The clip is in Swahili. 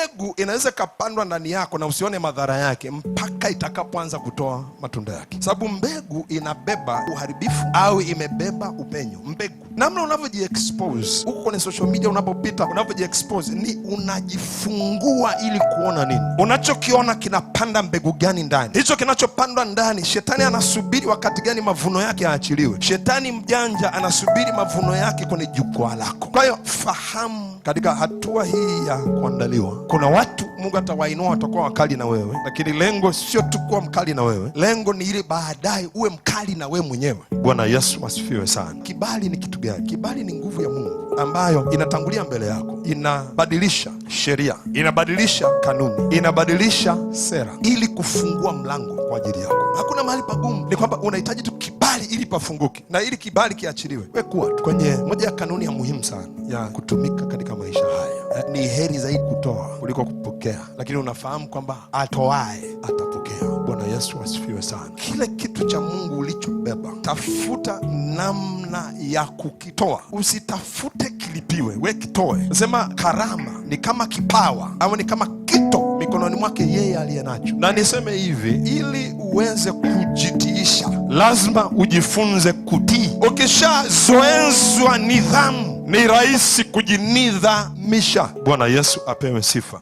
mbegu inaweza kapandwa ndani yako na usione madhara yake mpaka itakapoanza kutoa matunda yake, sababu mbegu inabeba uharibifu au imebeba upenyo. Mbegu, namna unavyojiexpose huko kwenye social media, unapopita, unavyojiexpose ni unajifungua ili kuona nini unachokiona kinapanda mbegu gani ndani. Hicho kinachopandwa ndani, shetani anasubiri wakati gani mavuno yake aachiliwe. Shetani mjanja anasubiri mavuno yake kwenye jukwaa lako. Kwa hiyo fahamu, katika hatua hii ya kuandaliwa, kuna watu Mungu atawainua, watakuwa wakali na wewe, lakini lengo sio tu kuwa mkali na wewe, lengo ni ile baadaye uwe mkali na wewe mwenyewe. Bwana Yesu asifiwe sana. Kibali ni kitu gani? Kibali ni nguvu ya Mungu ambayo inatangulia mbele yako, inabadilisha sheria, inabadilisha kanuni, inabadilisha sera ili kufungua mlango kwa ajili yako. Hakuna mahali pagumu, ni kwamba unahitaji tu kibali ili pafunguke, na ili kibali kiachiliwe, wewe kuwa tu kwenye moja ya kanuni ya muhimu sana ya kutumika katika maisha haya. Ni heri zaidi kutoa kuliko kupokea, lakini unafahamu kwamba atoae atapokea. Bwana Yesu asifiwe sana. Kile kitu cha Mungu ulichobeba, tafuta namna ya kukitoa. Usitafute kilipiwe, we kitoe. Nasema karama ni kama kipawa au ni kama kito mikononi mwake yeye aliye nacho. Na niseme hivi, ili uweze kujitiisha lazima ujifunze kutii. Ukishazoezwa nidhamu, ni rahisi kujinidhamisha. Bwana Yesu apewe sifa.